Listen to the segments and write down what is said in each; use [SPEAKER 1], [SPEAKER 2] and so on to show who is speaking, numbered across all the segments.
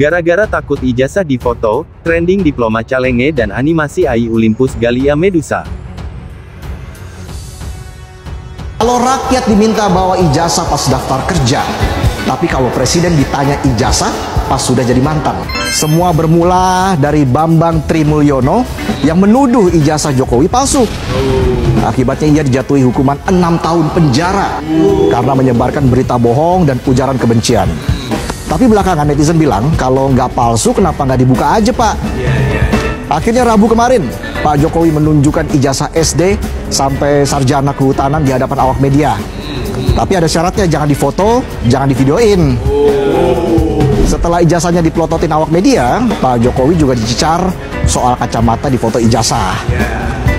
[SPEAKER 1] Gara-gara takut ijazah difoto, trending diploma Calenge dan animasi AI Olympus Galia Medusa.
[SPEAKER 2] Kalau rakyat diminta bawa ijazah pas daftar kerja, tapi kalau presiden ditanya ijazah pas sudah jadi mantan. Semua bermula dari Bambang Trimulyono yang menuduh ijazah Jokowi palsu. Akibatnya ia dijatuhi hukuman 6 tahun penjara karena menyebarkan berita bohong dan ujaran kebencian. Tapi belakangan netizen bilang, kalau nggak palsu kenapa nggak dibuka aja, Pak? Akhirnya Rabu kemarin, Pak Jokowi menunjukkan ijazah SD sampai sarjana kehutanan di hadapan awak media. Tapi ada syaratnya, jangan difoto, jangan divideoin. Setelah ijazahnya dipelototin awak media, Pak Jokowi juga dicecar soal kacamata di foto ijazah.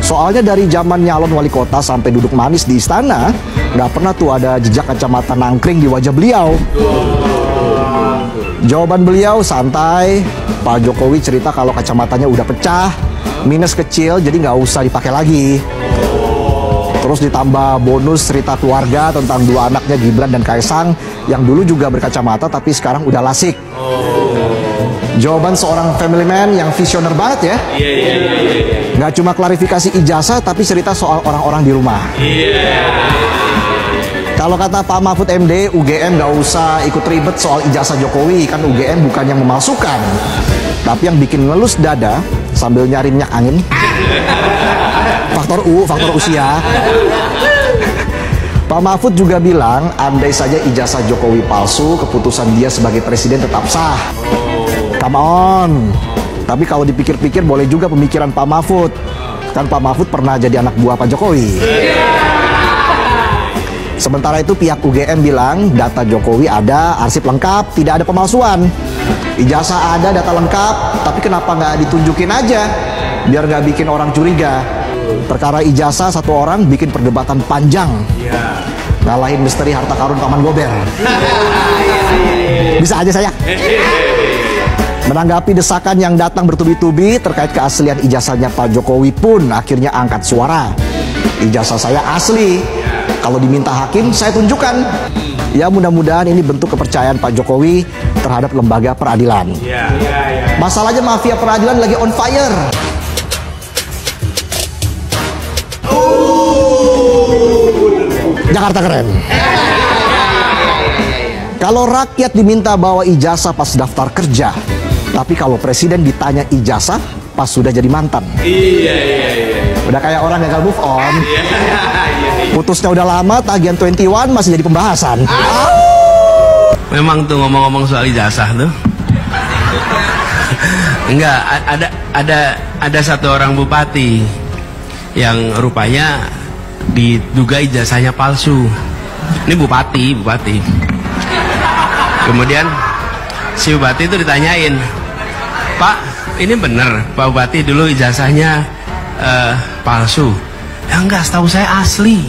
[SPEAKER 2] Soalnya dari zaman nyalon wali kota sampai duduk manis di istana, nggak pernah tuh ada jejak kacamata nangkring di wajah beliau. Jawaban beliau santai. Pak Jokowi cerita kalau kacamatanya udah pecah, minus kecil, jadi nggak usah dipakai lagi. Terus ditambah bonus cerita keluarga tentang dua anaknya Gibran dan Kaisang yang dulu juga berkacamata tapi sekarang udah lasik. Jawaban seorang family man yang visioner banget ya. Nggak cuma klarifikasi ijazah tapi cerita soal orang-orang di rumah. Kalau kata Pak Mahfud MD, UGM nggak usah ikut ribet soal ijazah Jokowi, kan UGM bukan yang memalsukan, tapi yang bikin ngelus dada sambil nyari minyak angin. Faktor usia. Pak Mahfud juga bilang, andai saja ijazah Jokowi palsu, keputusan dia sebagai presiden tetap sah. Come on. Tapi kalau dipikir-pikir boleh juga pemikiran Pak Mahfud. Kan Pak Mahfud pernah jadi anak buah Pak Jokowi. Sementara itu pihak UGM bilang data Jokowi ada, arsip lengkap, tidak ada pemalsuan. Ijazah ada, data lengkap, tapi kenapa nggak ditunjukin aja? Biar nggak bikin orang curiga. Perkara ijazah satu orang bikin perdebatan panjang. Ngalahin misteri harta karun Paman Gober. Bisa aja saya. Menanggapi desakan yang datang bertubi-tubi terkait keaslian ijazahnya Pak Jokowi pun akhirnya angkat suara. Ijazah saya asli. Kalau diminta hakim, saya tunjukkan. Ya mudah-mudahan ini bentuk kepercayaan Pak Jokowi terhadap lembaga peradilan. Masalahnya mafia peradilan lagi on fire. Jakarta keren. Kalau rakyat diminta bawa ijazah pas daftar kerja, tapi kalau presiden ditanya ijazah pas sudah jadi mantan. Udah kayak orang gagal move on. Putusnya udah lama, tagihan 21 masih jadi pembahasan.
[SPEAKER 3] Memang tuh ngomong-ngomong soal ijazah tuh. Enggak, ada satu orang bupati yang rupanya diduga ijazahnya palsu. Ini bupati. Kemudian si bupati itu ditanyain, "Pak, ini bener Pak Bupati dulu ijazahnya palsu?" "Ya enggak, setahu saya asli.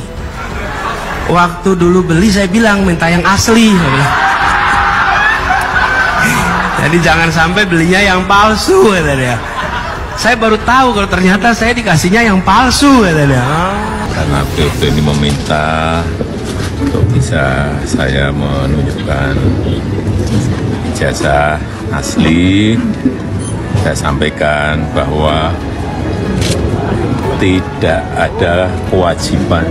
[SPEAKER 3] Waktu dulu beli saya bilang minta yang asli." Jadi jangan sampai belinya yang palsu, kata dia. Saya baru tahu kalau ternyata saya dikasihnya yang palsu, kata dia.
[SPEAKER 4] Karena beliau ini meminta untuk bisa saya menunjukkan ijazah asli, saya sampaikan bahwa tidak ada kewajiban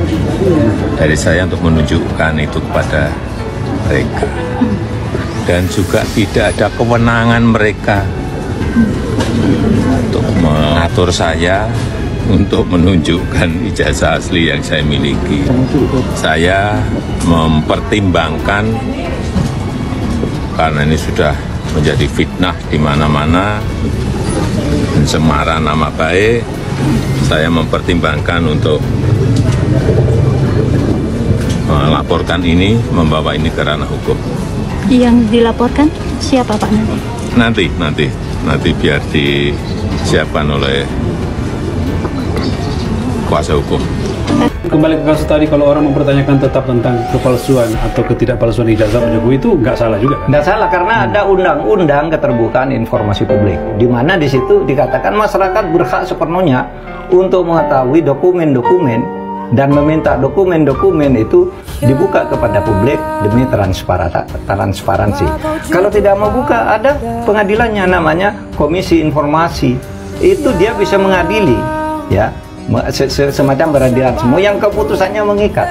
[SPEAKER 4] dari saya untuk menunjukkan itu kepada mereka, dan juga tidak ada kewenangan mereka untuk mengatur saya untuk menunjukkan ijazah asli yang saya miliki. Saya mempertimbangkan, karena ini sudah menjadi fitnah di mana-mana, pencemaran nama baik, saya mempertimbangkan untuk melaporkan ini, membawa ini ke ranah hukum.
[SPEAKER 5] Yang dilaporkan siapa Pak nanti?
[SPEAKER 4] Nanti biar disiapkan oleh kuasa hukum.
[SPEAKER 6] Kembali ke kasus tadi, kalau orang mempertanyakan tetap tentang kepalsuan atau ketidakpalsuan ijazah Pak Jokowi, itu nggak salah juga?
[SPEAKER 7] Nggak salah, karena ada undang-undang keterbukaan informasi publik, di mana di situ dikatakan masyarakat berhak sepenuhnya untuk mengetahui dokumen-dokumen dan meminta dokumen-dokumen itu dibuka kepada publik demi transparansi. Kalau tidak mau buka, ada pengadilannya namanya Komisi Informasi. Itu dia bisa mengadili, ya, semacam peradilan semua yang keputusannya mengikat.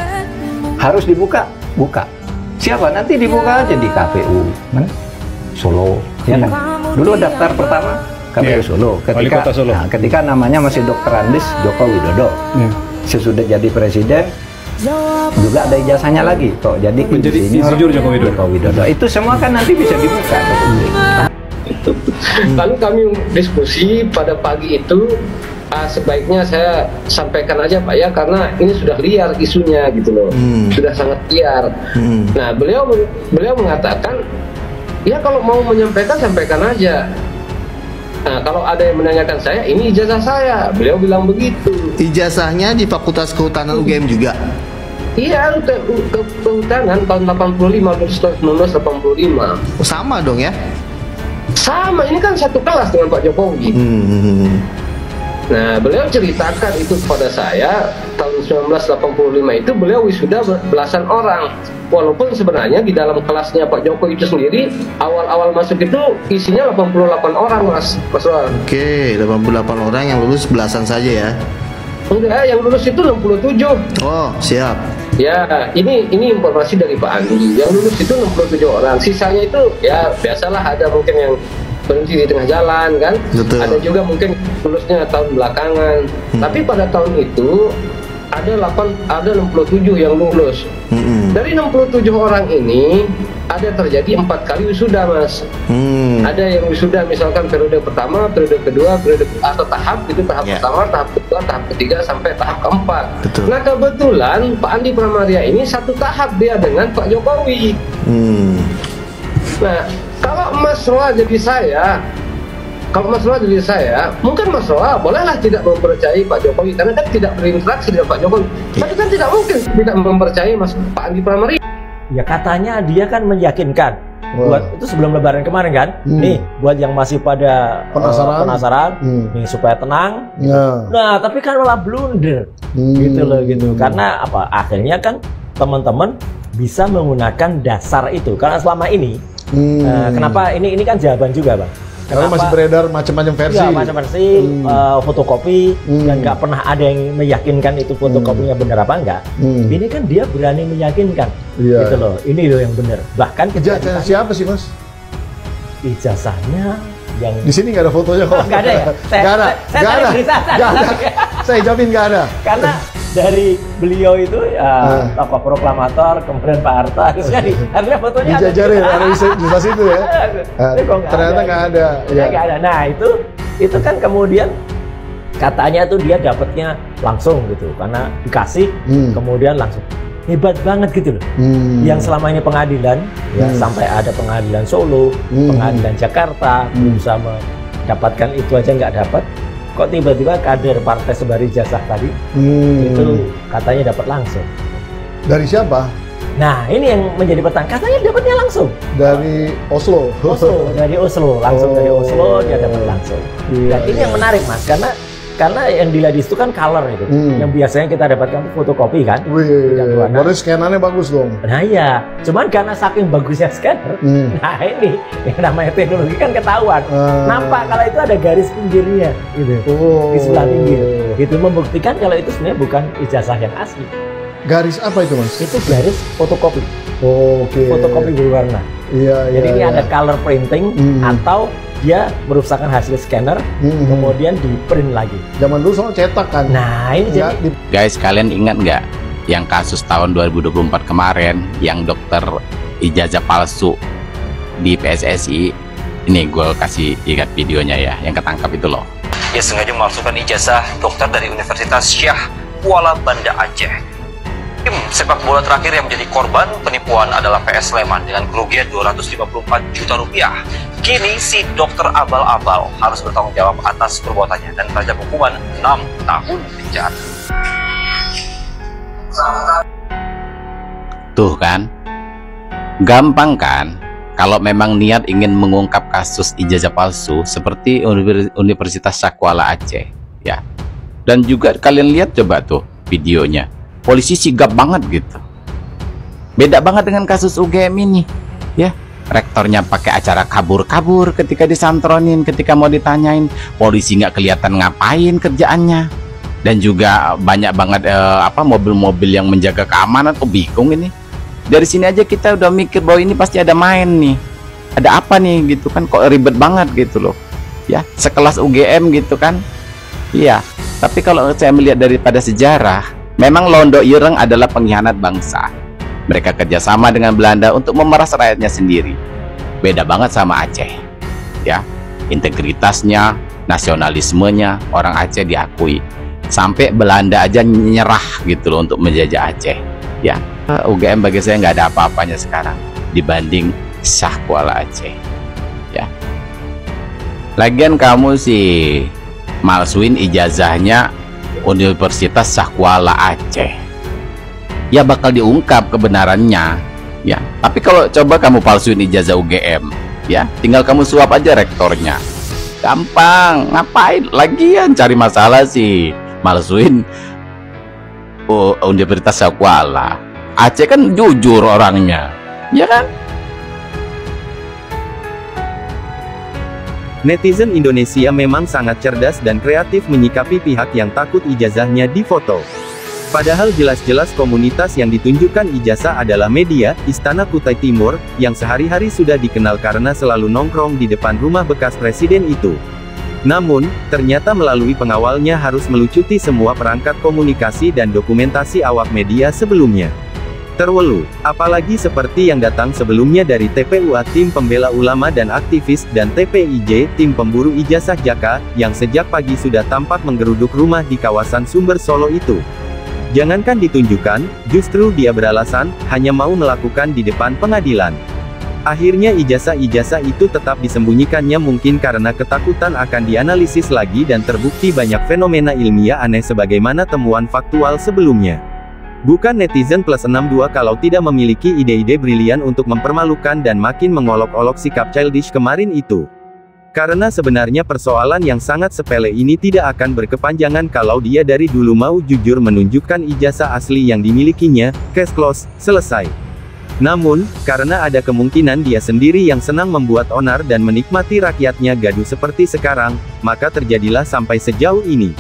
[SPEAKER 7] Harus dibuka, buka. Siapa? Nanti dibuka aja di KPU Solo, ya kan? Dulu daftar pertama KPU Solo, ketika namanya masih Dr. Andes Joko Widodo. Sesudah jadi presiden juga ada ijazahnya lagi kok, jadi
[SPEAKER 6] insinyur Joko Widodo.
[SPEAKER 7] Itu semua kan nanti bisa dibuka ke publik.
[SPEAKER 8] Lalu kami diskusi pada pagi itu, sebaiknya saya sampaikan aja Pak ya, karena ini sudah liar isunya gitu loh, sudah sangat liar. Nah beliau mengatakan, ya kalau mau menyampaikan sampaikan aja. Nah, kalau ada yang menanyakan saya, ini ijazah saya. Beliau bilang begitu.
[SPEAKER 2] Ijazahnya di Fakultas Kehutanan UGM juga?
[SPEAKER 8] Iya, kehutanan tahun 85, lulus tahun 1985.
[SPEAKER 2] Oh, sama dong ya?
[SPEAKER 8] Sama, ini kan satu kelas dengan Pak Jokowi. Nah, beliau ceritakan itu kepada saya, tahun 1985 itu beliau wisuda belasan orang. Walaupun sebenarnya di dalam kelasnya Pak Jokowi itu sendiri, awal-awal masuk itu isinya 88 orang, Mas Roal.
[SPEAKER 2] Oke, 88 orang yang lulus belasan saja ya?
[SPEAKER 8] Enggak, yang lulus itu 67.
[SPEAKER 2] Oh, siap.
[SPEAKER 8] Ya, ini informasi dari Pak Andi. Yang lulus itu 67 orang. Sisanya itu ya biasalah, ada mungkin yang berhenti di tengah jalan kan. Betul. Ada juga mungkin lulusnya tahun belakangan. Tapi pada tahun itu ada 67 yang lulus. Dari 67 orang ini ada terjadi 4 kali wisuda, Mas. Ada yang wisuda misalkan periode pertama, periode kedua, periode atau tahap itu, tahap pertama, tahap kedua, tahap ketiga sampai tahap keempat. Betul. Nah kebetulan Pak Andi Pramaria ini satu tahap dia dengan Pak Jokowi. Nah kalau Mas Roa jadi saya, mungkin Mas Roa bolehlah tidak mempercayai Pak Jokowi karena kan tidak berinteraksi dengan Pak Jokowi. Tapi kan tidak mungkin tidak mempercayai Pak Andi Pramaria.
[SPEAKER 9] Ya katanya dia kan meyakinkan. Buat itu sebelum Lebaran kemarin kan. Nih buat yang masih pada penasaran, nih supaya tenang. Nah tapi kan malah blunder, gitu loh gitu. Karena apa? Akhirnya kan teman-teman bisa menggunakan dasar itu. Karena selama ini, kenapa ini kan jawaban juga bang.
[SPEAKER 10] Karena masih beredar macam-macam versi. Ya,
[SPEAKER 9] macam versi, fotokopi, dan nggak pernah ada yang meyakinkan itu fotokopinya benar apa enggak. Ini kan dia berani meyakinkan, gitu loh. Ini loh yang benar. Bahkan
[SPEAKER 10] ijazah siapa sih mas?
[SPEAKER 9] Ijazahnya yang
[SPEAKER 10] di sini nggak ada fotonya kok.
[SPEAKER 9] Nggak ada ya? Nggak ada.
[SPEAKER 10] Saya jamin nggak ada.
[SPEAKER 9] Karena dari beliau itu tokoh proklamator, kemudian Pak Harto, akhirnya fotonya
[SPEAKER 10] dijajarin, ada di situ ya. Ternyata nggak ada.
[SPEAKER 9] Nggak ada. Nah itu kan kemudian katanya tuh dia dapatnya langsung gitu, karena dikasih kemudian langsung. Hebat banget gitu loh. Yang selama ini pengadilan, ya sampai ada pengadilan Solo, pengadilan Jakarta, berusaha mendapatkan itu aja nggak dapat. Kok tiba-tiba kader Partai Sembari Ijazah tadi itu katanya dapat langsung.
[SPEAKER 10] Dari siapa?
[SPEAKER 9] Nah ini yang menjadi pertanyaan. Katanya dapatnya langsung
[SPEAKER 10] dari Oslo.
[SPEAKER 9] Dari Oslo, langsung dari Oslo dia dapat langsung. Dan ini yang menarik mas, karena yang dilihat itu kan color itu, yang biasanya kita dapatkan fotokopi kan.
[SPEAKER 10] Baru scannernya bagus dong.
[SPEAKER 9] Nah iya, cuman karena saking bagusnya scanner, nah ini yang namanya teknologi kan ketahuan. Nampak kalau itu ada garis pinggirnya, gitu, di sebelah pinggir. Itu membuktikan kalau itu sebenarnya bukan ijazah yang asli.
[SPEAKER 10] Garis apa itu mas?
[SPEAKER 9] Itu garis fotokopi. Fotokopi berwarna. Jadi ini ada color printing atau dia merupakan hasil scanner, kemudian di print lagi.
[SPEAKER 10] Zaman dulu soal cetak kan.
[SPEAKER 9] Nah ini
[SPEAKER 11] ya, jadi guys, kalian ingat nggak yang kasus tahun 2024 kemarin yang dokter ijazah palsu di PSSI? Ini gue kasih ingat videonya ya, yang ketangkap itu loh.
[SPEAKER 12] Dia sengaja memalsukan ijazah dokter dari Universitas Syah Kuala Banda Aceh. Tim sepak bola terakhir yang menjadi korban penipuan adalah PS Sleman dengan kerugian 254 juta rupiah. Kini si dokter abal-abal harus bertanggung jawab atas perbuatannya dan terancam hukuman 6 tahun penjara.
[SPEAKER 11] Tuh kan, gampang kan? Kalau memang niat ingin mengungkap kasus ijazah palsu seperti Universitas Syah Kuala Aceh, ya. Dan juga kalian lihat coba tuh videonya. polisi sigap banget gitu. Beda banget dengan kasus UGM ini, ya. Rektornya pakai acara kabur-kabur ketika disantronin, ketika mau ditanyain, polisi nggak kelihatan ngapain kerjaannya, dan juga banyak banget mobil-mobil yang menjaga keamanan. Kok bingung ini? Dari sini aja kita udah mikir bahwa ini pasti ada main nih, ada apa nih gitu kan? Kok ribet banget gitu loh, ya. Sekelas UGM gitu kan, iya. Tapi kalau saya melihat daripada sejarah, memang Londo Ireng adalah pengkhianat bangsa. Mereka kerjasama dengan Belanda untuk memeras rakyatnya sendiri. Beda banget sama Aceh, ya. Integritasnya, nasionalismenya orang Aceh diakui. Sampai Belanda aja nyerah gitu loh untuk menjajah Aceh, ya. UGM bagi saya nggak ada apa-apanya sekarang dibanding Syah Kuala Aceh, ya. Lagian kamu sih malsuin ijazahnya Universitas Syah Kuala Aceh, ya bakal diungkap kebenarannya, ya. Tapi kalau coba kamu palsuin ijazah UGM, ya, tinggal kamu suap aja rektornya, gampang. Ngapain lagian cari masalah sih, malsuin Universitas Syah Kuala Aceh, kan jujur orangnya, ya kan?
[SPEAKER 1] Netizen Indonesia memang sangat cerdas dan kreatif menyikapi pihak yang takut ijazahnya difoto. Padahal jelas-jelas komunitas yang ditunjukkan ijazah adalah media, Istana Kutai Timur, yang sehari-hari sudah dikenal karena selalu nongkrong di depan rumah bekas presiden itu. Namun, ternyata melalui pengawalnya harus melucuti semua perangkat komunikasi dan dokumentasi awak media sebelumnya. Terwelu, apalagi seperti yang datang sebelumnya dari TPUA Tim Pembela Ulama dan Aktivis dan TPIJ Tim Pemburu Ijazah Jaka, yang sejak pagi sudah tampak menggeruduk rumah di kawasan Sumber Solo itu. Jangankan ditunjukkan, justru dia beralasan, hanya mau melakukan di depan pengadilan. Akhirnya ijazah-ijazah itu tetap disembunyikannya mungkin karena ketakutan akan dianalisis lagi dan terbukti banyak fenomena ilmiah aneh sebagaimana temuan faktual sebelumnya. Bukan netizen plus 62 kalau tidak memiliki ide-ide brilian untuk mempermalukan dan makin mengolok-olok sikap childish kemarin itu. Karena sebenarnya persoalan yang sangat sepele ini tidak akan berkepanjangan kalau dia dari dulu mau jujur menunjukkan ijazah asli yang dimilikinya, case close, selesai. Namun, karena ada kemungkinan dia sendiri yang senang membuat onar dan menikmati rakyatnya gaduh seperti sekarang, maka terjadilah sampai sejauh ini.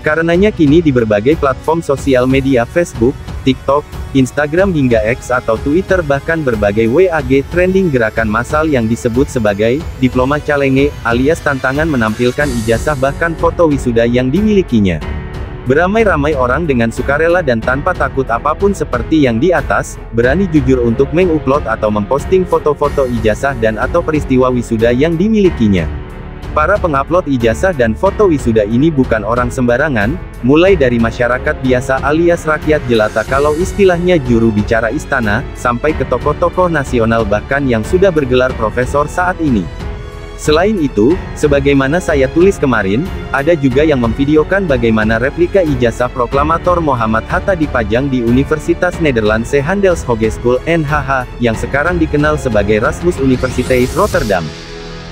[SPEAKER 1] Karenanya kini di berbagai platform sosial media Facebook, TikTok, Instagram hingga X atau Twitter bahkan berbagai WAG trending gerakan massal yang disebut sebagai diploma calenge, alias tantangan menampilkan ijazah bahkan foto wisuda yang dimilikinya. Beramai-ramai orang dengan sukarela dan tanpa takut apapun seperti yang di atas, berani jujur untuk mengupload atau memposting foto-foto ijazah dan atau peristiwa wisuda yang dimilikinya. Para pengupload ijazah dan foto wisuda ini bukan orang sembarangan, mulai dari masyarakat biasa alias rakyat jelata kalau istilahnya juru bicara istana, sampai ke tokoh-tokoh nasional bahkan yang sudah bergelar profesor saat ini. Selain itu, sebagaimana saya tulis kemarin, ada juga yang memvideokan bagaimana replika ijazah proklamator Muhammad Hatta dipajang di Universitas Nederlandse Handelshogeschool (NHH), yang sekarang dikenal sebagai Erasmus Universiteit Rotterdam.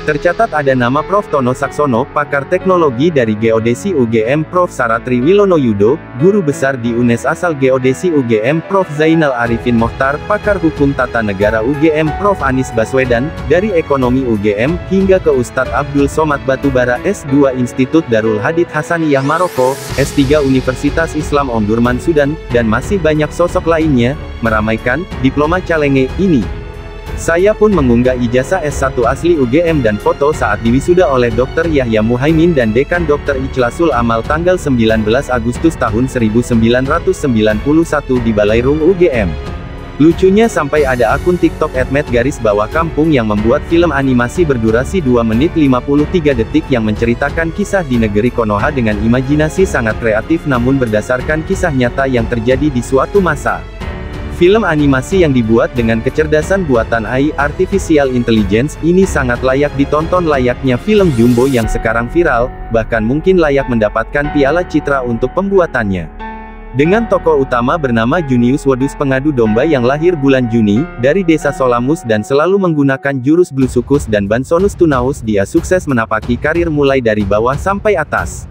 [SPEAKER 1] Tercatat ada nama Prof. Tono Saksono, pakar teknologi dari Geodesi UGM, Prof. Saratri Wilono Yudo, guru besar di UNES asal Geodesi UGM, Prof. Zainal Arifin Mohtar, pakar hukum tata negara UGM, Prof. Anies Baswedan, dari ekonomi UGM, hingga ke Ustadz Abdul Somad Batubara, S2 Institut Darul Hadith Hasaniyah Maroko, S3 Universitas Islam Omdurman Sudan, dan masih banyak sosok lainnya, meramaikan diploma calenge ini. Saya pun mengunggah ijazah S1 asli UGM dan foto saat diwisuda oleh Dr. Yahya Muhaimin dan Dekan Dr. Ikhlasul Amal tanggal 19 Agustus tahun 1991 di Balairung UGM. Lucunya sampai ada akun TikTok @met_kampung yang membuat film animasi berdurasi 2 menit 53 detik yang menceritakan kisah di negeri Konoha dengan imajinasi sangat kreatif namun berdasarkan kisah nyata yang terjadi di suatu masa. Film animasi yang dibuat dengan kecerdasan buatan AI Artificial Intelligence ini sangat layak ditonton layaknya film Jumbo yang sekarang viral, bahkan mungkin layak mendapatkan piala citra untuk pembuatannya. Dengan tokoh utama bernama Junius Wedus pengadu domba yang lahir bulan Juni, dari desa Solamus dan selalu menggunakan jurus Blusukus dan Bansonus Tunaus dia sukses menapaki karir mulai dari bawah sampai atas.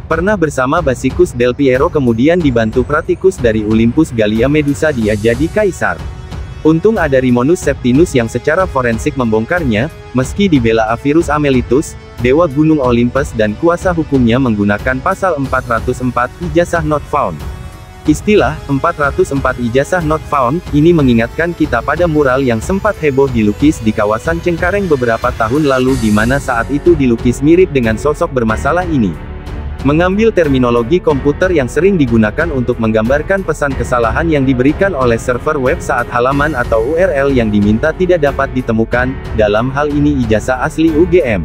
[SPEAKER 1] Pernah bersama Basicus Del Piero kemudian dibantu Praticus dari Olympus Gallia Medusa dia jadi kaisar. Untung ada Rimonus Septinus yang secara forensik membongkarnya, meski dibela Avirus Amelitus, dewa gunung Olympus dan kuasa hukumnya menggunakan pasal 404 ijazah not found. Istilah 404 ijazah not found ini mengingatkan kita pada mural yang sempat heboh dilukis di kawasan Cengkareng beberapa tahun lalu di mana saat itu dilukis mirip dengan sosok bermasalah ini. Mengambil terminologi komputer yang sering digunakan untuk menggambarkan pesan kesalahan yang diberikan oleh server web saat halaman atau URL yang diminta tidak dapat ditemukan, dalam hal ini ijazah asli UGM.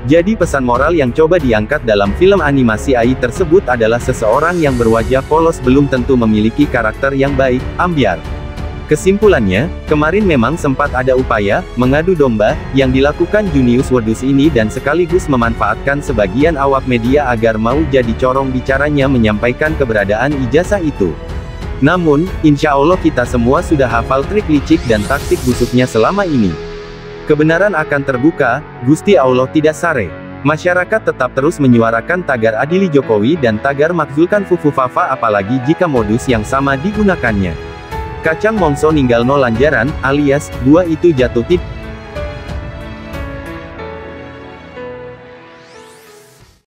[SPEAKER 1] Jadi pesan moral yang coba diangkat dalam film animasi AI tersebut adalah seseorang yang berwajah polos belum tentu memiliki karakter yang baik, ambyar. Kesimpulannya, kemarin memang sempat ada upaya mengadu domba yang dilakukan Junius Wedus ini dan sekaligus memanfaatkan sebagian awak media agar mau jadi corong bicaranya menyampaikan keberadaan ijazah itu. Namun, insya Allah kita semua sudah hafal trik licik dan taktik busuknya selama ini. Kebenaran akan terbuka, Gusti Allah tidak sare. Masyarakat tetap terus menyuarakan tagar adili Jokowi dan tagar makzulkan Fufufafa apalagi jika modus yang sama digunakannya. Kacang mongso ninggal no lanjaran, alias, buah itu jatuh tidak.